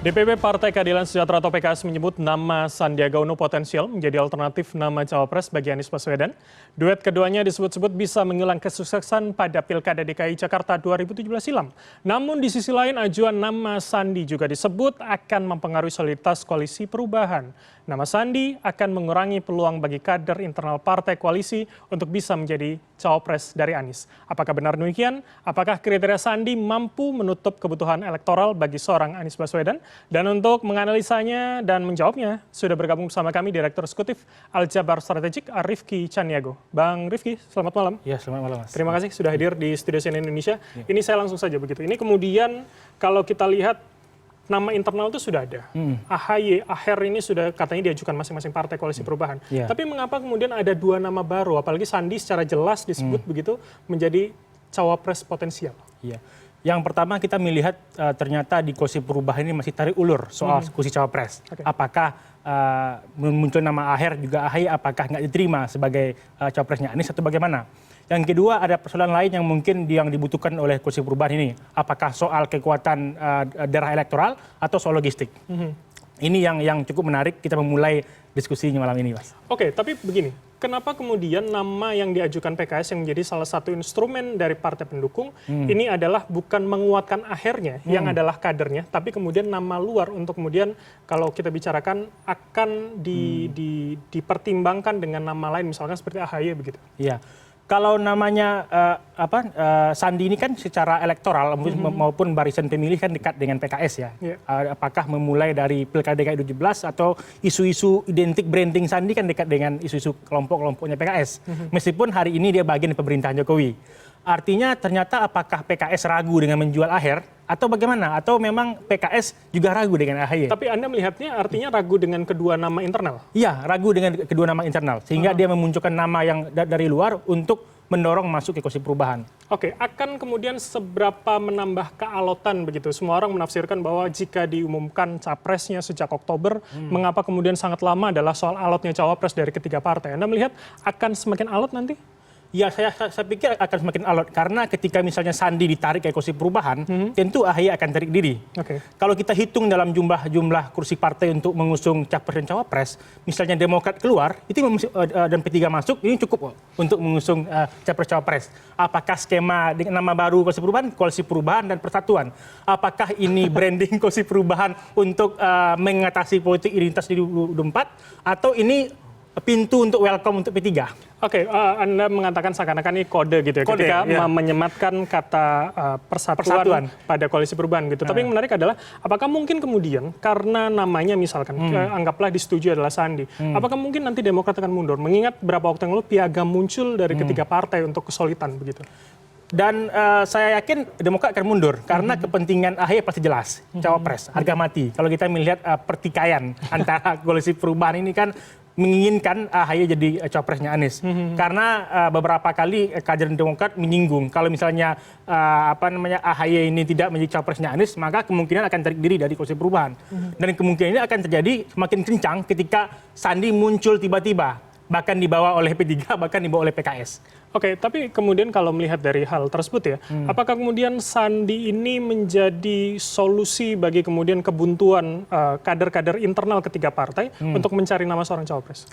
DPP Partai Keadilan Sejahtera atau PKS menyebut nama Sandiaga Uno potensial menjadi alternatif nama cawapres bagi Anies Baswedan. Duet keduanya disebut-sebut bisa mengulang kesuksesan pada Pilkada DKI Jakarta 2017 silam. Namun di sisi lain ajuan nama Sandi juga disebut akan mempengaruhi soliditas koalisi perubahan. Nama Sandi akan mengurangi peluang bagi kader internal partai koalisi untuk bisa menjadi cawapres dari Anies. Apakah benar demikian? Apakah kriteria Sandi mampu menutup kebutuhan elektoral bagi seorang Anies Baswedan? Dan untuk menganalisanya dan menjawabnya, sudah bergabung bersama kami Direktur Eksekutif Aljabar Strategik Rifki Caniago. Bang Rifki, selamat malam. Ya, selamat malam, Mas. Terima kasih sudah hadir di Studio CNN Indonesia. Ini saya langsung saja begitu. Ini kemudian kalau kita lihat nama internal itu sudah ada. AHY, AHER ini sudah katanya diajukan masing-masing partai koalisi perubahan. Tapi mengapa kemudian ada dua nama baru, apalagi Sandi secara jelas disebut begitu menjadi cawapres potensial? Iya. Yang pertama kita melihat ternyata di koalisi perubahan ini masih tarik ulur soal kursi cawapres. Apakah muncul nama AHER juga AHY, apakah nggak diterima sebagai cawapresnya Anies atau bagaimana? Yang kedua ada persoalan lain yang mungkin yang dibutuhkan oleh koalisi perubahan ini. Apakah soal kekuatan daerah elektoral atau soal logistik? Ini yang cukup menarik kita memulai diskusinya malam ini, Mas. Oke, tapi begini, kenapa kemudian nama yang diajukan PKS yang menjadi salah satu instrumen dari partai pendukung ini adalah bukan menguatkan akhirnya yang adalah kadernya, tapi kemudian nama luar untuk kemudian kalau kita bicarakan akan dipertimbangkan dengan nama lain, misalkan seperti AHY begitu? Iya. Kalau namanya Sandi ini kan secara elektoral maupun barisan pemilih kan dekat dengan PKS ya. Apakah memulai dari Pilkada DKI 17 atau isu-isu identik branding Sandi kan dekat dengan isu-isu kelompok-kelompoknya PKS. Meskipun hari ini dia bagian pemerintahan Jokowi. Artinya ternyata apakah PKS ragu dengan menjual AHER atau bagaimana? Atau memang PKS juga ragu dengan AHY? Tapi Anda melihatnya artinya ragu dengan kedua nama internal? Iya, ragu dengan kedua nama internal. Sehingga dia memunculkan nama yang dari luar untuk mendorong masuk ke koalisi perubahan. Oke, akan kemudian seberapa menambah kealotan begitu? Semua orang menafsirkan bahwa jika diumumkan capresnya sejak Oktober, mengapa kemudian sangat lama adalah soal alotnya cawapres dari ketiga partai. Anda melihat akan semakin alot nanti? Ya, saya pikir akan semakin alot karena ketika misalnya Sandi ditarik ke koalisi perubahan, tentu AHY akan tarik diri. Kalau kita hitung dalam jumlah kursi partai untuk mengusung capres dan cawapres, misalnya Demokrat keluar, itu dan P3 masuk, ini cukup untuk mengusung capres cawapres. Apakah skema dengan nama baru koalisi perubahan dan persatuan? Apakah ini branding koalisi perubahan untuk mengatasi politik identitas di 2024 atau ini pintu untuk welcome untuk P3? Oke, Anda mengatakan seakan-akan ini kode gitu ya, ketika menyematkan kata persatuan pada koalisi perubahan gitu. Tapi yang menarik adalah, apakah mungkin kemudian karena namanya misalkan, anggaplah disetujui adalah Sandi, apakah mungkin nanti Demokrat akan mundur? Mengingat berapa waktu yang lalu piagam muncul dari ketiga partai untuk kesulitan begitu. Dan saya yakin Demokrat akan mundur karena kepentingan AHY pasti jelas, cawapres, harga mati. Kalau kita melihat pertikaian antara koalisi perubahan ini kan menginginkan AHY jadi cawapresnya Anies. Karena beberapa kali kader Demokrat menyinggung kalau misalnya AHY ini tidak menjadi cawapresnya Anies, maka kemungkinan akan tarik diri dari koalisi perubahan. Dan kemungkinan ini akan terjadi semakin kencang ketika Sandi muncul tiba-tiba, bahkan dibawa oleh P3, bahkan dibawa oleh PKS. Oke, tapi kemudian kalau melihat dari hal tersebut ya, apakah kemudian Sandi ini menjadi solusi bagi kemudian kebuntuan kader-kader internal ketiga partai untuk mencari nama seorang cawapres?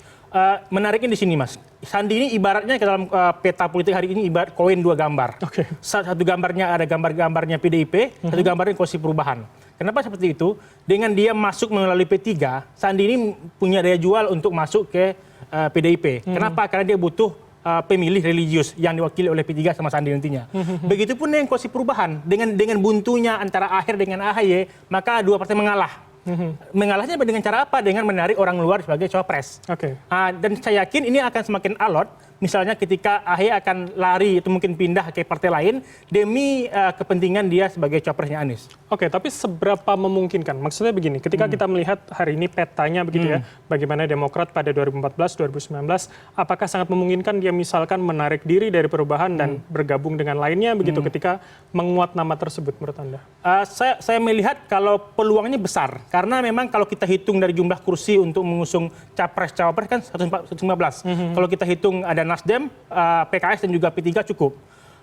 Menariknya di sini, Mas. Sandi ini ibaratnya ke dalam peta politik hari ini ibarat koin dua gambar. Satu gambarnya ada gambarnya PDIP, satu gambarnya koalisi perubahan. Kenapa seperti itu? Dengan dia masuk melalui P3, Sandi ini punya daya jual untuk masuk ke PDIP. Kenapa? Karena dia butuh pemilih religius yang diwakili oleh P3 sama Sandi nantinya. Begitupun dengan koalisi perubahan, dengan buntunya antara AHER dengan AHY, maka dua partai mengalah. Mengalahnya dengan cara apa? Dengan menarik orang luar sebagai cawapres. Dan saya yakin ini akan semakin alot. Misalnya ketika AHY akan lari atau mungkin pindah ke partai lain demi kepentingan dia sebagai cawapresnya Anies. Oke, tapi seberapa memungkinkan? Maksudnya begini, ketika kita melihat hari ini petanya begitu ya, bagaimana Demokrat pada 2014, 2019, apakah sangat memungkinkan dia misalkan menarik diri dari perubahan dan bergabung dengan lainnya begitu ketika menguat nama tersebut menurut Anda? Saya melihat kalau peluangnya besar, karena memang kalau kita hitung dari jumlah kursi untuk mengusung capres-cawapres kan 115. Kalau kita hitung ada Nasdem, PKS dan juga P3 cukup.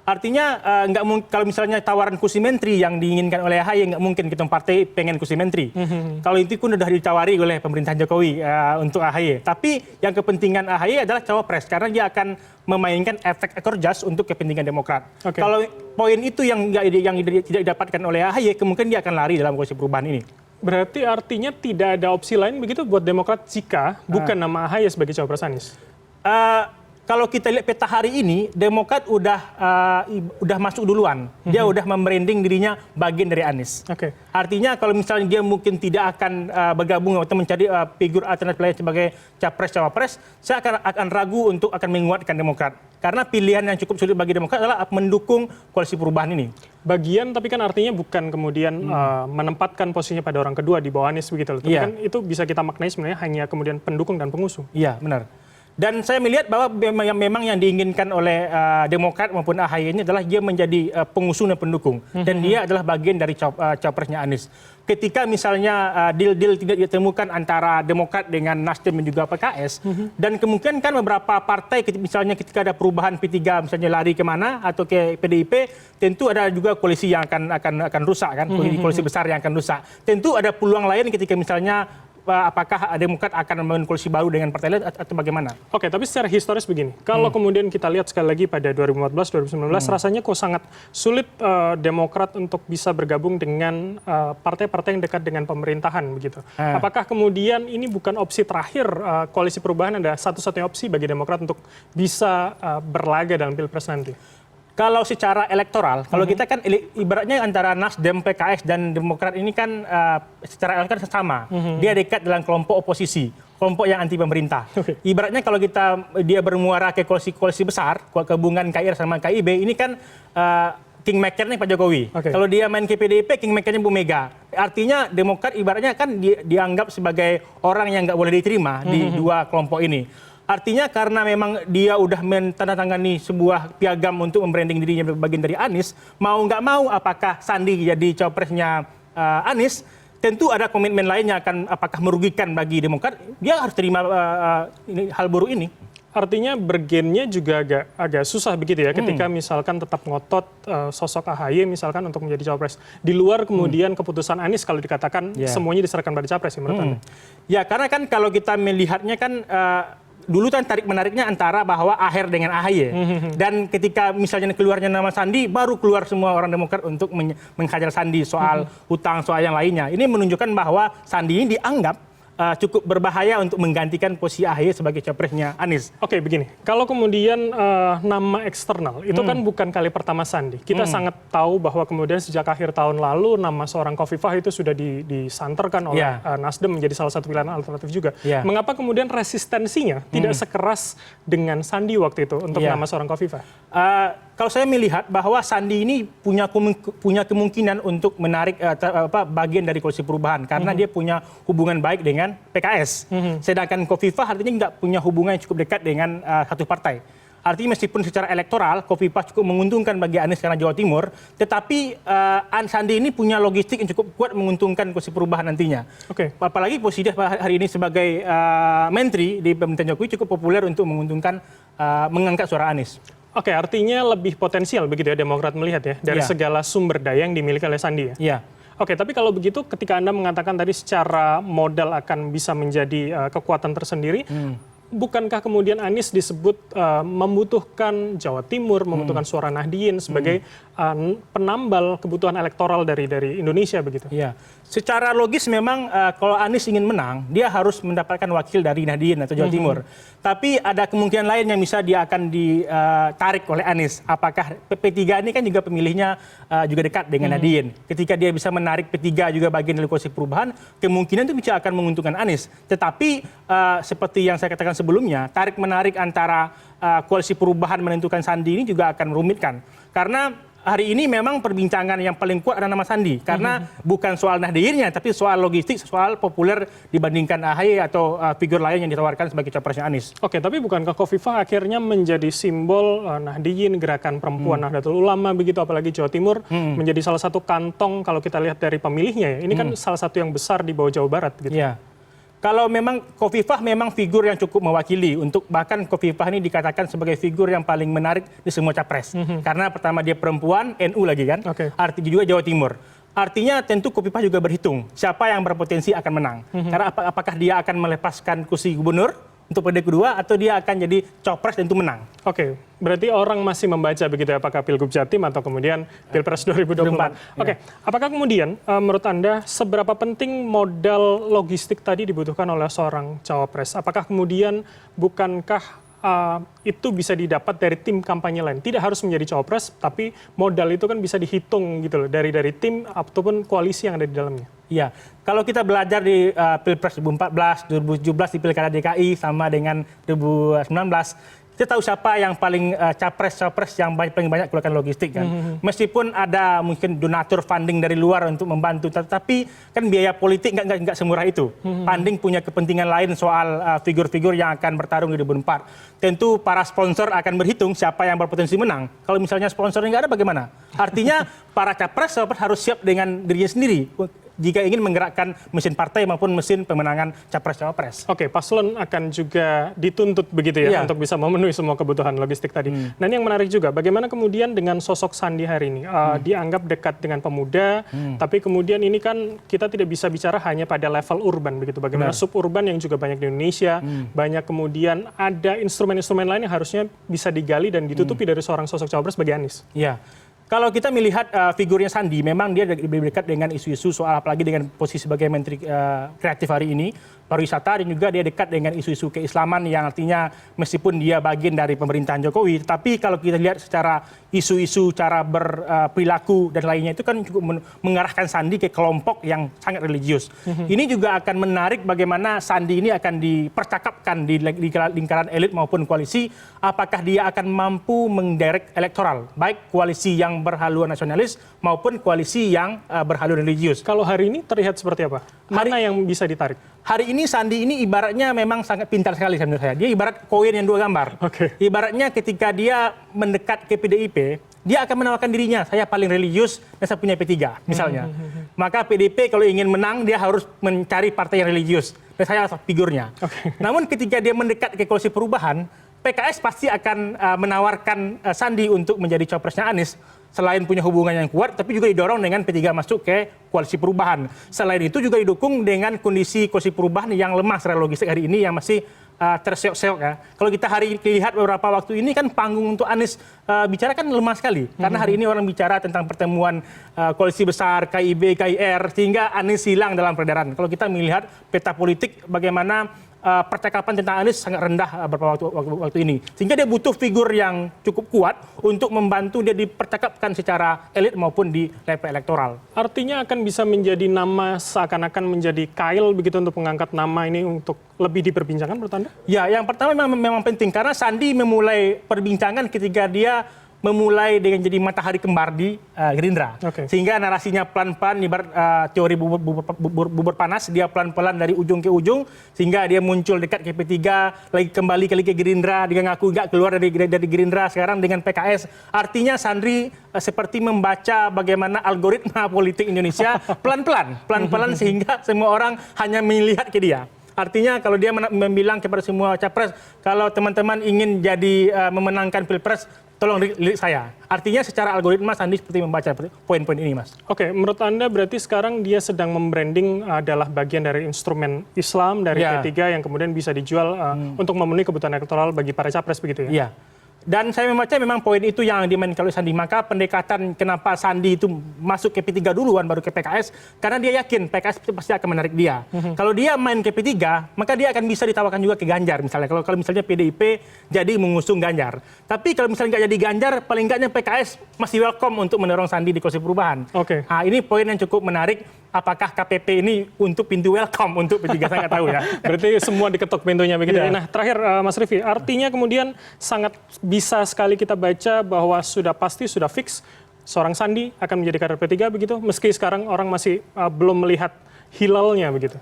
Artinya nggak kalau misalnya tawaran kursi menteri yang diinginkan oleh AHY, nggak mungkin kita partai pengen kursi menteri. Kalau itu pun sudah ditawari oleh pemerintahan Jokowi untuk AHY. Tapi yang kepentingan AHY adalah cawapres karena dia akan memainkan efek ekor jas untuk kepentingan Demokrat. Kalau poin itu yang tidak didapatkan oleh AHY, kemungkinan dia akan lari dalam koalisi perubahan ini. Berarti artinya tidak ada opsi lain begitu buat Demokrat jika bukan nama AHY sebagai cawapres Anies? Kalau kita lihat peta hari ini, Demokrat udah masuk duluan. Dia udah membranding dirinya bagian dari Anies. Artinya kalau misalnya dia mungkin tidak akan bergabung atau mencari figur alternatif lain sebagai capres-cawapres, saya akan ragu untuk akan menguatkan Demokrat. Karena pilihan yang cukup sulit bagi Demokrat adalah mendukung koalisi perubahan ini. Bagian, tapi kan artinya bukan kemudian menempatkan posisinya pada orang kedua di bawah Anies begitu. Tapi kan itu bisa kita maknai sebenarnya hanya kemudian pendukung dan pengusung. Iya, benar. Dan saya melihat bahwa memang yang diinginkan oleh Demokrat maupun AHY ini adalah dia menjadi pengusung dan pendukung. Dan dia adalah bagian dari capresnya Anies. Ketika misalnya deal-deal tidak ditemukan antara Demokrat dengan Nasdem dan juga PKS, dan kemungkinan kan beberapa partai, misalnya ketika ada perubahan P3 misalnya lari kemana atau ke PDIP, tentu ada juga koalisi yang akan rusak kan, koalisi besar yang akan rusak. Tentu ada peluang lain ketika misalnya apakah Demokrat akan membangun koalisi baru dengan partai lain atau bagaimana? Oke, tapi secara historis begini, kalau kemudian kita lihat sekali lagi pada 2014-2019, rasanya kok sangat sulit Demokrat untuk bisa bergabung dengan partai-partai yang dekat dengan pemerintahan begitu. Apakah kemudian ini bukan opsi terakhir koalisi perubahan, ada satu-satunya opsi bagi Demokrat untuk bisa berlaga dalam Pilpres nanti? Kalau secara elektoral, kalau kita kan ibaratnya antara Nasdem, PKS, dan Demokrat ini kan secara elektoral sama. Dia dekat dalam kelompok oposisi, kelompok yang anti pemerintah. Ibaratnya kalau dia bermuara ke koalisi besar, gabungan KIR sama KIB, ini kan kingmaker-nya Pak Jokowi. Kalau dia main ke PDIP, kingmaker-nya Bu Mega. Artinya Demokrat ibaratnya kan dianggap sebagai orang yang nggak boleh diterima di dua kelompok ini. Artinya karena memang dia udah menandatangani sebuah piagam untuk membranding dirinya bagian dari Anies, mau nggak mau apakah Sandi jadi cawapresnya Anies, tentu ada komitmen lainnya akan apakah merugikan bagi Demokrat, dia harus terima hal buruk ini. Artinya bergennya juga agak susah begitu ya ketika misalkan tetap ngotot sosok AHY misalkan untuk menjadi cawapres. Di luar kemudian keputusan Anies kalau dikatakan semuanya diserahkan pada capres ya menurut Anda? Ya karena kan kalau kita melihatnya kan dulu kan tarik-menariknya antara bahwa Aher dengan AHY. Dan ketika misalnya keluarnya nama Sandi, baru keluar semua orang Demokrat untuk menghajar Sandi soal hutang, soal yang lainnya. Ini menunjukkan bahwa Sandi ini dianggap cukup berbahaya untuk menggantikan posisi AHY sebagai capresnya Anies. Oke, begini. Kalau kemudian nama eksternal, itu kan bukan kali pertama Sandi. Kita sangat tahu bahwa kemudian sejak akhir tahun lalu nama seorang Khofifah itu sudah disanterkan oleh Nasdem menjadi salah satu pilihan alternatif juga. Mengapa kemudian resistensinya tidak sekeras dengan Sandi waktu itu untuk nama seorang Khofifah? Kalau saya melihat bahwa Sandi ini punya kemungkinan untuk menarik bagian dari koalisi perubahan karena dia punya hubungan baik dengan PKS. Sedangkan Khofifah artinya nggak punya hubungan yang cukup dekat dengan satu partai. Artinya meskipun secara elektoral Khofifah cukup menguntungkan bagi Anies karena Jawa Timur, tetapi Sandi ini punya logistik yang cukup kuat menguntungkan koalisi perubahan nantinya. Apalagi posisi dia hari ini sebagai menteri di pemerintahan Jokowi cukup populer untuk menguntungkan mengangkat suara Anies. Oke, artinya lebih potensial begitu ya Demokrat melihat ya dari segala sumber daya yang dimiliki oleh Sandi ya? Iya. Oke, tapi kalau begitu ketika Anda mengatakan tadi secara modal akan bisa menjadi kekuatan tersendiri, bukankah kemudian Anies disebut membutuhkan Jawa Timur, membutuhkan suara Nahdien sebagai penambal kebutuhan elektoral dari Indonesia begitu? Iya. Secara logis memang kalau Anies ingin menang, dia harus mendapatkan wakil dari Nahdien atau Jawa Timur. Tapi ada kemungkinan lain yang bisa dia akan ditarik oleh Anies. Apakah P3 ini kan juga pemilihnya juga dekat dengan Nahdien. Ketika dia bisa menarik P3 juga bagian dari koalisi perubahan, kemungkinan itu bisa akan menguntungkan Anies. Tetapi seperti yang saya katakan sebelumnya, tarik-menarik antara koalisi perubahan menentukan Sandi ini juga akan merumitkan. Karena hari ini memang perbincangan yang paling kuat adalah nama Sandi. Karena bukan soal Nahdiennya, tapi soal logistik, soal populer dibandingkan AHY atau figur lain yang ditawarkan sebagai capresnya Anies. Oke, tapi bukankah Khofifah akhirnya menjadi simbol Nahdien, gerakan perempuan Nahdlatul Ulama begitu, apalagi Jawa Timur, menjadi salah satu kantong kalau kita lihat dari pemilihnya ya. Ini kan salah satu yang besar di bawah Jawa Barat gitu. Iya. Kalau memang Khofifah memang figur yang cukup mewakili untuk bahkan Khofifah ini dikatakan sebagai figur yang paling menarik di semua capres. Karena pertama dia perempuan, NU lagi kan, artinya juga Jawa Timur. Artinya tentu Khofifah juga berhitung siapa yang berpotensi akan menang. Karena apakah dia akan melepaskan kursi gubernur untuk periode kedua atau dia akan jadi copres dan itu menang. Oke, berarti orang masih membaca begitu ya, apakah Pilgub Jatim atau kemudian Pilpres 2024. Oke, apakah kemudian menurut Anda seberapa penting modal logistik tadi dibutuhkan oleh seorang cawapres? Apakah kemudian bukankah itu bisa didapat dari tim kampanye lain? Tidak harus menjadi cawapres, tapi modal itu kan bisa dihitung gitu loh dari tim ataupun koalisi yang ada di dalamnya. Iya, kalau kita belajar di Pilpres 2014, 2017 di Pilkada DKI sama dengan 2019, kita tahu siapa yang paling capres-capres yang paling banyak keluarkan logistik kan. Meskipun ada mungkin donatur funding dari luar untuk membantu, tetapi kan biaya politik nggak semurah itu. Funding punya kepentingan lain soal figur-figur yang akan bertarung di 2024. Tentu para sponsor akan berhitung siapa yang berpotensi menang. Kalau misalnya sponsornya nggak ada bagaimana? Artinya para capres harus siap dengan dirinya sendiri jika ingin menggerakkan mesin partai maupun mesin pemenangan capres-cawapres. Oke, paslon akan juga dituntut begitu ya untuk bisa memenuhi semua kebutuhan logistik tadi. Nah ini yang menarik juga, bagaimana kemudian dengan sosok Sandi hari ini dianggap dekat dengan pemuda, tapi kemudian ini kan kita tidak bisa bicara hanya pada level urban begitu. Bagaimana suburban yang juga banyak di Indonesia, banyak kemudian ada instrumen-instrumen lain yang harusnya bisa digali dan ditutupi dari seorang sosok cawapres bagi Anies. Iya. Kalau kita melihat figurnya Sandi, memang dia lebih dekat dengan isu-isu soal apalagi dengan posisi sebagai Menteri Kreatif hari ini, pariwisata, dan juga dia dekat dengan isu-isu keislaman yang artinya meskipun dia bagian dari pemerintahan Jokowi, tapi kalau kita lihat secara isu-isu cara berperilaku dan lainnya itu kan cukup mengarahkan Sandi ke kelompok yang sangat religius. Ini juga akan menarik bagaimana Sandi ini akan dipercakapkan di lingkaran elit maupun koalisi, apakah dia akan mampu menderek elektoral, baik koalisi yang berhaluan nasionalis maupun koalisi yang berhaluan religius. Kalau hari ini terlihat seperti apa? Mana yang bisa ditarik? Hari ini Sandi ini ibaratnya memang sangat pintar sekali menurut saya. Dia ibarat koin yang dua gambar. Ibaratnya ketika dia mendekat ke PDIP, dia akan menawarkan dirinya, saya paling religius dan saya punya P3 misalnya. Maka PDIP kalau ingin menang dia harus mencari partai yang religius. Dan saya figurnya. Namun ketika dia mendekat ke koalisi perubahan, PKS pasti akan menawarkan Sandi untuk menjadi cawapresnya Anies. Selain punya hubungan yang kuat, tapi juga didorong dengan P3 masuk ke koalisi perubahan. Selain itu juga didukung dengan kondisi koalisi perubahan yang lemah secara logistik hari ini yang masih terseok-seok ya. Kalau kita hari lihat beberapa waktu ini kan panggung untuk Anies bicara kan lemah sekali. Karena hari ini orang bicara tentang pertemuan koalisi besar, KIB, KIR, sehingga Anies hilang dalam peredaran. Kalau kita melihat peta politik bagaimana percakapan tentang Anies sangat rendah beberapa waktu ini. Sehingga dia butuh figur yang cukup kuat untuk membantu dia dipercakapkan secara elit maupun di level elektoral. Artinya akan bisa menjadi nama seakan-akan menjadi kail begitu untuk mengangkat nama ini untuk lebih diperbincangkan menurut Anda? Ya, yang pertama memang penting karena Sandi memulai perbincangan ketika dia memulai dengan jadi matahari kembar di Gerindra. Sehingga narasinya pelan-pelan ibarat teori bubur panas, dia pelan-pelan dari ujung ke ujung sehingga dia muncul dekat ke P3, lagi kembali ke Gerindra, dia ngaku nggak keluar dari Gerindra, sekarang dengan PKS. Artinya Sandi seperti membaca bagaimana algoritma politik Indonesia pelan-pelan sehingga semua orang hanya melihat ke dia. Artinya kalau dia membilang kepada semua capres, kalau teman-teman ingin jadi memenangkan Pilpres, tolong lirik saya. Artinya secara algoritma Sandi seperti membaca poin-poin ini, Mas. Oke, menurut Anda berarti sekarang dia sedang membranding adalah bagian dari instrumen Islam dari P3 yang kemudian bisa dijual untuk memenuhi kebutuhan elektoral bagi para capres begitu ya? Iya. Dan saya membaca memang poin itu yang dimainkan oleh Sandi. Maka pendekatan kenapa Sandi itu masuk ke P3 duluan baru ke PKS, karena dia yakin PKS pasti akan menarik dia. Kalau dia main ke P3, maka dia akan bisa ditawarkan juga ke Ganjar misalnya. Kalau misalnya PDIP jadi mengusung Ganjar. Tapi kalau misalnya nggak jadi Ganjar, paling nggaknya PKS masih welcome untuk mendorong Sandi di koalisi perubahan. Nah, ini poin yang cukup menarik. Apakah KPP ini untuk pintu welcome untuk P3, saya nggak tahu ya. Berarti semua diketok pintunya begitu. Nah, terakhir Mas Rifi, artinya kemudian sangat bisa sekali kita baca bahwa sudah pasti, sudah fix seorang Sandi akan menjadi kader P3 begitu, meski sekarang orang masih belum melihat hilalnya begitu.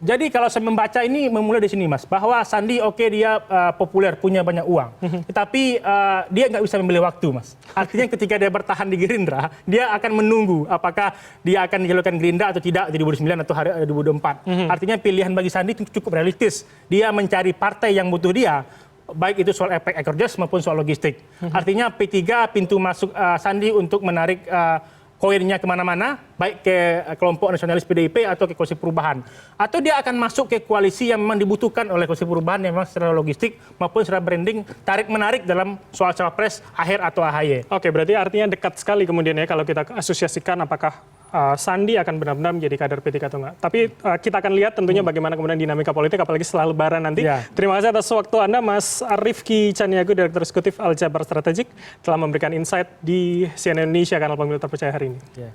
Jadi kalau saya membaca ini memulai di sini Mas, bahwa Sandi oke dia populer, punya banyak uang, tetapi dia nggak bisa membeli waktu Mas. Artinya ketika dia bertahan di Gerindra, dia akan menunggu apakah dia akan dijalankan Gerindra atau tidak di 2009 atau 2024. Artinya pilihan bagi Sandi itu cukup realistis. Dia mencari partai yang butuh dia, baik itu soal efek ekor jas maupun soal logistik. Artinya P3 pintu masuk Sandi untuk menarik koirnya kemana-mana, baik ke kelompok nasionalis PDIP atau ke koalisi perubahan. Atau dia akan masuk ke koalisi yang memang dibutuhkan oleh koalisi perubahan yang memang secara logistik maupun secara branding tarik-menarik dalam soal cawapres Aher atau AHY. Oke, berarti artinya dekat sekali kemudian ya kalau kita asosiasikan apakah Sandi akan benar-benar menjadi kader P3 atau enggak. Tapi kita akan lihat tentunya bagaimana kemudian dinamika politik apalagi setelah lebaran nanti. Ya. Terima kasih atas waktu Anda Mas Rifki Caniago, Direktur Eksekutif Aljabar Strategik telah memberikan insight di CNN Indonesia Kanal Pemilu Terpercaya hari ini. Ya.